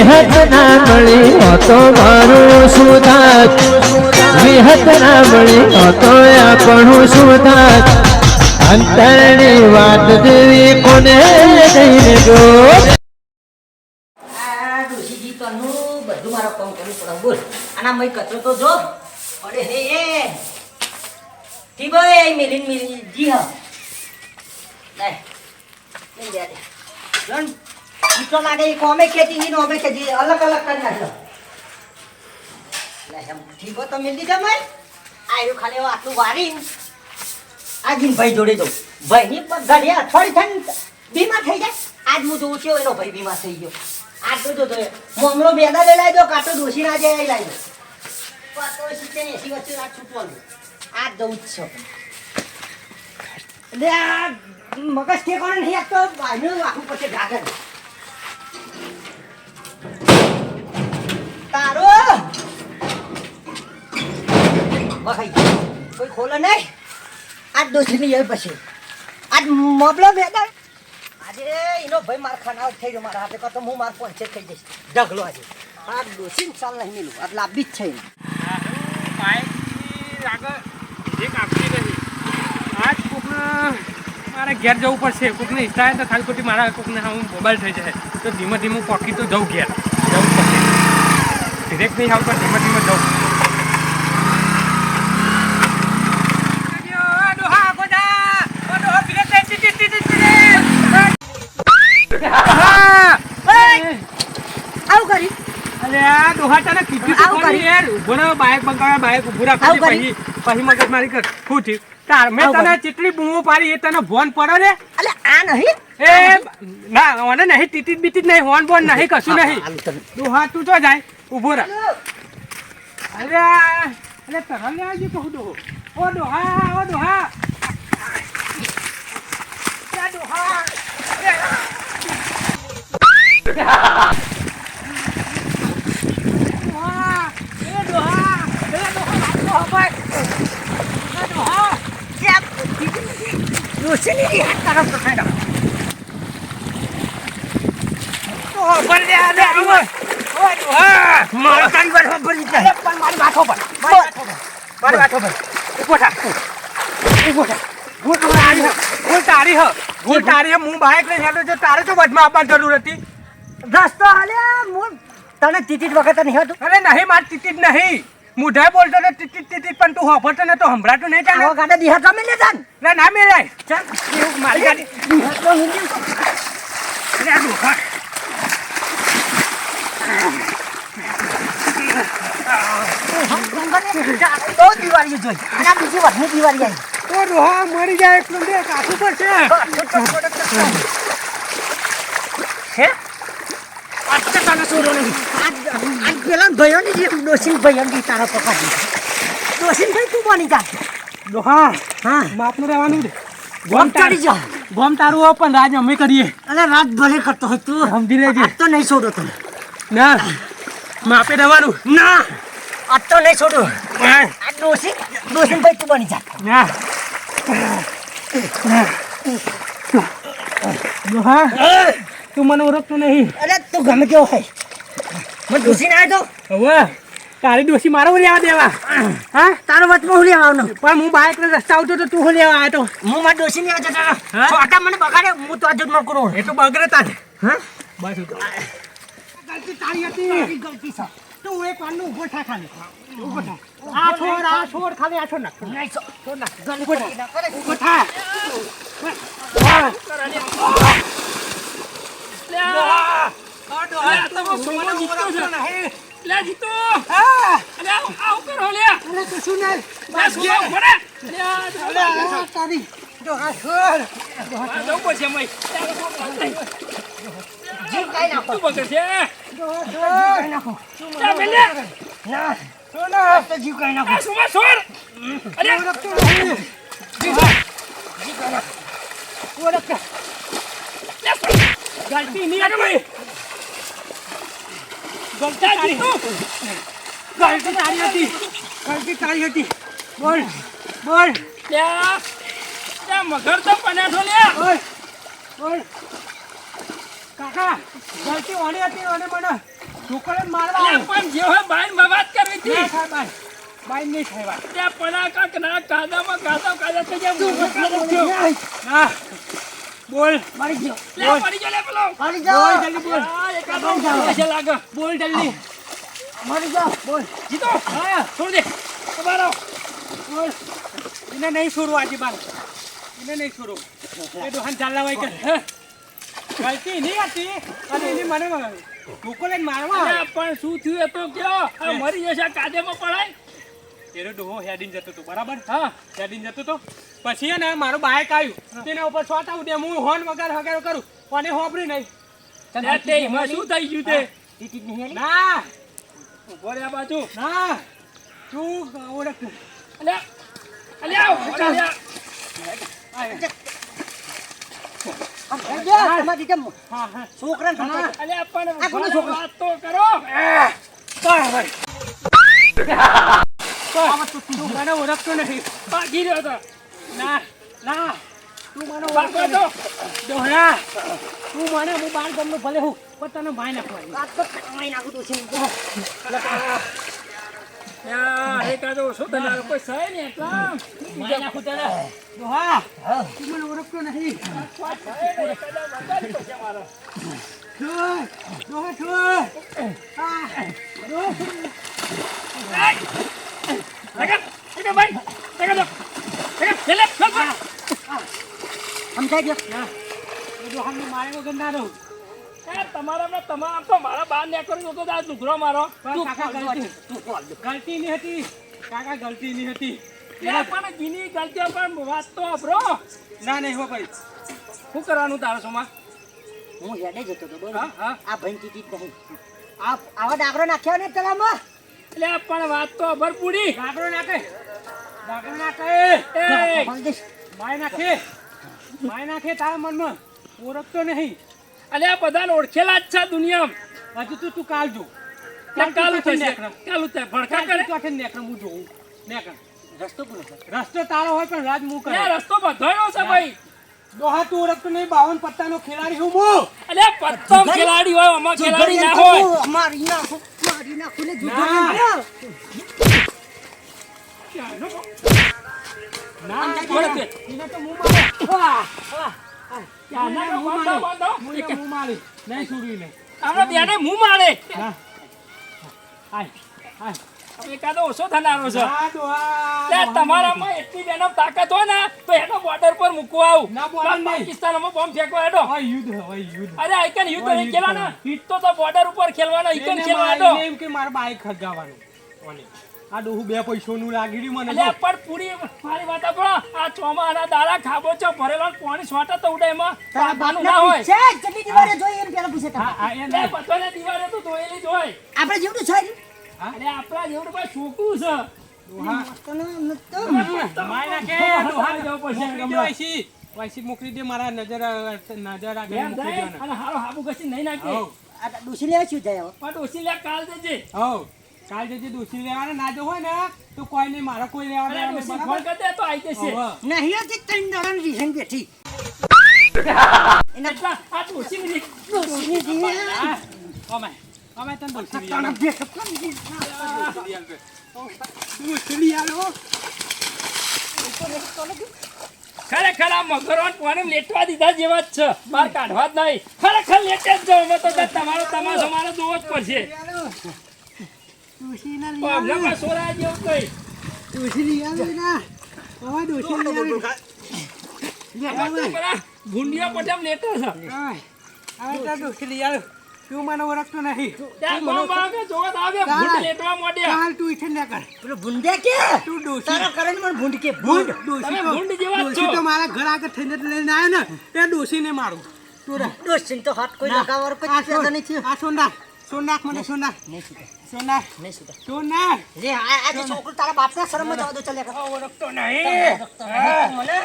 વિહત ના મળી તો મારું શું થાત વિહત ના મળી તો આપણું શું થાત અંતરની વાત જેવી કોને જઈને ગો બધું મારો કામ કરવું પડે બોલ આના મય કચરો તો જો અરે હે ઠીક હોય મિલિન જી હા નહીં મિલ જાય જન ઈટો લાગે કોમે ખેતી ની નોમે ખેતી અલગ અલગ કરી નાખ્યો લે હમ ઠીક હો તો મિલ દીધા મય આયુ ખાલી આટલું વારી આજિન ભાઈ જોડે દો ભાઈ ની ગઢિયા થોડી થન બીમાર થઈ જાય આજ હું જોઉં છું એનો ભાઈ બીમાર થઈ ગયો આટલું તો જોઈએ મોમલો બેદા લઈ લાવજો કાટો દોશી ના જાય લાવજો પાતો 70 80 વચ્ચે રાત છૂટવાનું આ દઉં જ છો એટલે આ મગજ કે કોણ નહીં આપતો બાયનું આખું પછી ગાગર તારો બખાઈ કોઈ ખોલે નહીં આજ દોશી ની જાય પછી આજ મોમલો બેદા આજે એનો ભાઈ માર ખાના થઈ ગયો મારા હાથે તો હું માર પંચે થઈ જઈશ ઢગલો આજે આ દોશીને ચાલ નહીં મિલું આ લાંબી જ છે બાઇકની લાગે એક આપતી નથી આજ કોકને મારે ઘેર જવું પડશે કોકને ઈચ્છા થાય તો ખાલી ખોટી મારા કોકને હું મોબાઈલ થઈ જાય તો ધીમે ધીમે પોકી તો જવું ઘેર જવું પડશે ડિરેક્ટ નહીં આવતો ધીમે ધીમે જવું બાઈક બંકાવા બાઈક ઉભું રાખો પછી મગજ મારી કર શું થયું તાર મેં તને કેટલી બૂમો પાડી એ તને ફોન પડે ને અલે આ નહીં એ ના ઓને નહીં ટીટી બીટી નહીં હોન બોન નહીં કશું નહીં ડોહા તું તો જાય ઉભો રાખ અરે અરે તરલ ને આવજે કહું ડોહો ઓ ડોહા ડોહા તારે તો વચમાં આપવાની જરૂર હતી રસ્તો હાલે તને ટિકિટ વખત નહીં હતું અરે નહીં મારી ટિકિટ નહીં મુઢાઈ બોલતો ને ટિકિટ પણ તું હોફરતો ને તો હંભળાતું નહીં ચાલે ગાડા દિહા તમે લે જાન ના મેલાય ચાલ મારી ગાડી તો હિન્દી અરે આ ડોહા તો દિવાળી જોઈ અને બીજી વાર હું દિવાળી આવી તો ડોહા મરી જાય એટલું દે કાઠું પડશે હે આટલા તારા સોરો નહીં આજ પેલા ભયો ની ડોસીન ભયો ની તારા પકડી ડોસીન ભાઈ તું બની જા ડોહા હા માપનું રહેવાનું છે ગોમ ચડી જા ગોમ તારું હો પણ રાજ અમે કરીએ અરે રાત ભલે કરતો હોય તું સમજી લેજે તો નહીં છોડો તું ના માપે રહેવાનું ના આજ તો નહીં છોડો આ ડોસીન ભાઈ તું બની જા ના ડોહા તું મને ઓળખતો નહીં અરે તું ગમે કેવો હોય મને ડોસીન આવ્યો તો હવે તારી ડોસી મારો લેવા દેવા હા તારો વચમાં હું લેવા આવનો પણ હું બાઇક ને રસ્તા આવતો તો તું લેવા આવ્યો તો હું મારા ડોસીન લેવા જતો છોટા મને બગાડે હું તો આજુ ન કરું એ તો બગડે તારે હા બસ ગલતી તારી હતી ગલતી છે તું એક વારનું ઉભો થા ખાલી ઉભો થા આ છોડ ખાલી આ છોડ નાખ નહીં છોડ નાખ ગલતી ના કરે ઉભો થા જીવ કાઈ નાખો ના તો જીવ કાઈ નાખો ગલતી નહીં હતી ગલતી તારી હતી બોલ મગર તો પનાઠો લે બોલ કાકા ગલતી ઓની હતી ઓને મને છોકરાને મારવા અલ્યા પણ જે હોય બાઈન વાત કરવી હતી. ના થાય બાઈ. બાઈ નહીં થાય વાત. ત્યાં પડાકા કે ના કાદામાં કાદા થઈ જાય. ના. બોલ. મારી ગયો લે પડી ગયો લે પેલો. મારી બોલ જાઓ જલ્દી બોલ. આ એકાદો પૈસા લાગે. બોલ જલ્દી. મારી જાઓ બોલ. જીતો. હા છોડ દે. તમારો. બોલ. એને નહીં છોડવું આજે બાર. એને નહીં છોડવું. એ દોહાન ચાલલા હોય કે. ગલતી નહીં હતી. અને એની મને ભૂકો લઈને મારવા. અલ્યા પણ શું થયું એ તો કયો. આ મરી જશે આ કાદેમાં પડાય. એનો ડોહો હેડીને જતો હતો બરાબર. હા હેડીને જતો હતો. પછી ને મારું બાઇક આવ્યું. તેના ઉપર શોટ આવું દે હું હોર્ન વગર હગારો કરું. કોને હોબરી નહીં. લે તે એમાં શું થઈ ગયું તે. ટીટી નહીં આલી? ના. ઉભો રે આ બાજુ. ના. તું ઓળખ. અલ્યા અલ્યા ઉભો રે, અલ્યા. આમ થઈ ગયો, તમારી જેમ હા હા. છોકરાને સમજાય. અલ્યા પણ આ કોનો ઉભા છોકરો? વાત તો કરો. તું મને ઓળખતો નથી. ભાગી રહ્યો તો. ના ના. તું મને ભાગો ઓળખતો તો. નથી. ડોહરા. તું મને હું બાર ગમનો ભલે હું પણ તને માય નાખવાની. વાત તો કમાઈ નાખું તો છે. યા, એકાદો શું તને કોઈ સહે ને એટલા. માય નાખું તને. ડોહા. તું મને ઓળખતો નથી. એકાદા વગાડી પડશે મારો. છોડ. ડોહા છોડ. લગા ભાઈ લગા દો. લગા લે લે. સમજાઈ ગયો ના. એ ડોહાને મારે વગર ના રહું. તમારા તમામ તો મારા બાર ને કરી દો તો આ લુગરો મારો. પણ કાકા તું ગલતી. કોલ દે. ગલતી નહીં હતી. કાકા ગલતી નહીં હતી. લે પણ ગીની ગલતીઓ પણ વાત તો બ્રો. ના નહીં હો ભાઈ. શું કરવાનું તારો સોમાં? હું હેડે જતો હતો બરોબર. હા હા. આ ભાઈ ટીટી જ નહીં. આવા ડાગરો નાખ્યા ને તળાવમાં. લે પણ વાત તો અભર પૂડી. ડાકરો નાખે. ડાકરો નાખે. એ કોલ દઈશ. માય નાખે. માય નાખે તારા મનમાં. ઓળખતો નહીં. અલ્યા બધાને ઓળખેલા જ છે દુનિયામાં. હજુ તું કાલ જો. કેમ કાલું તું થશે? નેકરમ. કાલું થાય ભડકા કરે. તું આખે નેકરમ હું જોઉં. નેકરમ. રસ્તો પૂરો કર. રસ્તો તારો હોય પણ રાજ મું કરે. લે રસ્તો બધાનો છે ભાઈ. ડોહા તું ઓળખતો નહીં. 52 પત્તાનો ખેલાડી હું હું. અલ્યા પત્તમ ખેલાડી હોય આમાં ખેલાડી ના હોય. મારી નાખું ને જુદો ના. ના. ના કોણ છે? એને તો મું મારે. વાહ, વાહ. ક્યાંના મું બાંધો, મારે. બાંધો. મું મારે. નહીં છોડ્યું નહીં. આપણે બેને મું મારે. ના. આય. આય. એકાદો ઓછો થનારો છે. ના ડોહા. લે તમારામાં એટલી બેનો તાકાત હોય ને તો એનો બોર્ડર પર મૂકવા આવું. ના, border નહીં. પાકિસ્તાનમાં બોમ્બ ફેંકવા હેડો. હોય યુદ્ધ હોય યુદ્ધ. અરે આઈકન યુદ્ધ નહીં ખેલવાના. હિટ તો બોર્ડર ઉપર ખેલવાના. આઈકન એને ખેલવા મારીને હેડો. એમ કે મારે બાઈક ખગાવવાનું. ઓલે. આ ડોહું 2 પૈસોનું લાગી રહ્યું મને. અલ્યા પણ પૂરી મારી વાત સાંભળો. આ ચોમાના દાડા ખાબોચો ભરેલો ને પાણી છોટા તો ઉડે એમાં તારા બાનું બાપને ના હોય. પૂછે, જલ્દી દિવાળે જોઈ એમ પેલા પૂછે હા તમે. હા લે એને બધાને દિવાળે તો ધોયેલી જ હોય. આપણે જેવડું છે ને, અને આપણા જેવડું કોઈ છોકરું છે. ડોહા તને નતો. માય નાખે. ડોહા જવું પડશે. મોકલી દે વાયસી. વાયસી મોકલી દે મારા નજર આગળ એમ મૂકી થાય દેવાના. અને હારો હાબુ ઘસી નહીં નાખી. હઉ. આ ડૂસી લેવા શું જાય હવે? પણ ઓછી લે કાલ દેજે. હઉ. કાલ જે દોષી લેવાના ના જો હોય ને તો કોઈ નહીં મારા કોઈ લેવા અરે દેવા નહીં, ડોશી બરાબર? ફોન કરી દે તો આવી જશે. હોવે. નહીં હતી ત્રણ દાડાની રીઝન બેઠી. એના એટલા આ ડોશી મિનિટ. ડોસીની જીએ. હા. અમાય. અમાય તને દોષી લઈ તને આલો. બેઠો કોણ જી? દોષી લઈ આલો. દોષી લઈ આલો. ખરેખર આ મગરોન કોને લેટવા દીધા જેવા જ છે. બહાર કાઢવા જ નહીં. ખરેખર લેટે જ જાઓ. અમે તો તમારો તમાશો મારે જોવો જ પડશે. દોષીના લઈ અમને આલો. કોઈ સોરા જેવું કઈ. દોષી લઈ આલો એના. હવે દોષી લઈ આલો. અમે તો પેલા ભૂંડિયા પટેલ લેટર છે. હવે તો દોષી લઈ આલો. તું મને ઓળખતો નહીં. ત્યાં બોમ્બ આવે જોવા તો આવે ભૂંડ લેટવા મોડ્યા. કાલ તું ઈઠે ના કર. પેલો ભૂંડે કે તું દોષી. તારા કરંટ મને ભૂંડ કે ભૂંડ. તમે ભૂંડ જેવા જ ડોશી છો. તો મારા ઘર આગળ થઈને જ લઈને આવ્યો ને એ ડોશીને મારું. તું રે. ડોસીને તો હાથ કોઈ લગાવવાનો કોઈ આ ફાયદો નહીં થયો. આ સોનાર. સોનાર મને સોનાર. નહીં સુધરે, સોનાર. નહીં સુધરે. સોનાર. લે આ જે છોકરો તારા બાપના શરમમાં જવા દો ચાલે. ઓળખતો નહીં. મને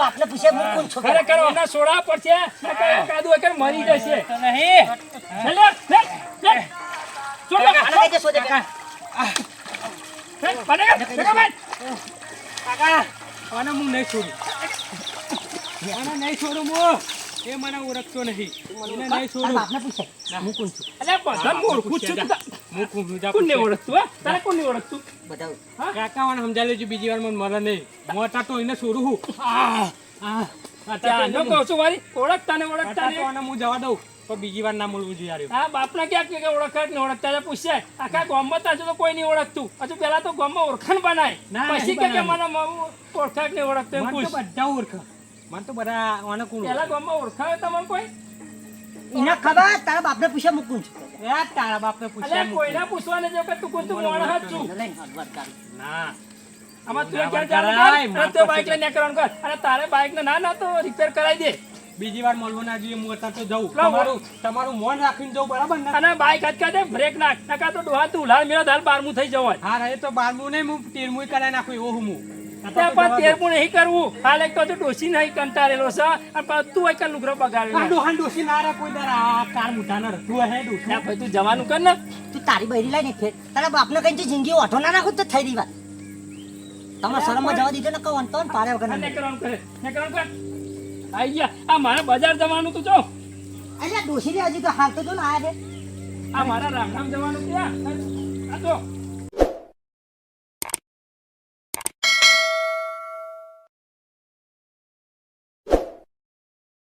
બાપને પૂછે હું કોણ છોકરો. ખરેખર ઓના સોડા પડશે. નકર કાદુ વગર મરી જશે. નહીં. લે લે લે. છોડો. આને કઈ દે શોધે કે. કાકા આને હું નહીં છોડું. આને નહીં છોડું હું. એ મને ઓળખતો નહીં એને તારા નહીં છોડું બાપને પૂછે હું કોણ છું અલ્યા બધાને ઓળખું જ છું તું તા- હું કુંભનું કોણને ઓળખતું હા તારે કોણને ઓળખતું બતાવું કાકાવાને સમજાવી લેજો બીજી વાર મને મળે નહીં મોટા તો એને છોડું હું ત્યાં ન કહું છું વારી ઓળખતા ને ઓળખતા ને કાકાવાને હું જવા દઉં તો બીજી વાર ના મળવું જોઈએ યાર હા બાપને ક્યાં કે ઓળખાય ને ઓળખતા એટલે પૂછ્યા આખા ગામમાં તો હજુ તો કોઈ નહીં ઓળખતું હજુ પેલા તો ગામમાં ઓળખાણ બનાય ના, પછી નહીં કે બનાવે. મને ઓળખાય કે નહીં ઓળખતો એમ મને પૂછ તો બધા ઓળખે મને તો બધા આને કોણ પેલા ગામમાં ઓળખાય તમને કોઈ એને ખબર તારા બાપને પૂછે હું કોણ છું એ તારા બાપને પૂછ્યા અલ્યા કોઈને પૂછવાને જો કે તું કોઈ તું મોણા જ છું લઈને હળવદ ગાડી. ના આમાં તું ના, ક્યાં કરાય, જવાનું કર અને માર તે પાસે બાઈક લઈને કરવાનું કર અને તારે બાઈક ને ના તો રિપેર કરાવી દે બીજી વાર મળવું ના જોઈએ હું અત્યારે તો જઉં લાવો. તમારું મોન રાખીને જવું બરાબર ને અને બાઈક હચકા દે બ્રેક નાખ નકા તો ડોહા તું ઉલાળ મેળો હાલ 12મું થઈ જવાય હા રહે તો 12મું નહીં હું 13મું કરાવી નાખું એવો હું ત્યાં પણ 13મું નહીં કરવું હાલ એક તો ડોસી નહીં કંટાળેલો છે અને પાછું તું એક લુગરો બગાડેલો ડોહાન ડોસી ના રે કોઈ દર આ કાર મુઠા ના તું હે ડોસી ત્યાં ભાઈ તું જવાનું કર ને તું તારી બૈરી લઈને ફેર તારા બાપને કઈ જિંદગી ઓઠો ના રાખું તો થઈ રહી વાત તમારા શરમમાં જવા દીધો ને કહો અંતો ને પાડે વગર આ ના. ને કરવાનું કરે ને કરવાનું કર આઈ ગયા આ મારે બજાર જવાનું તું જો અલ્યા ડોશી રે હજી તો હાલ તો જો ને આયા છે આ મારા રામનામ જવાનું ત્યાં આ જો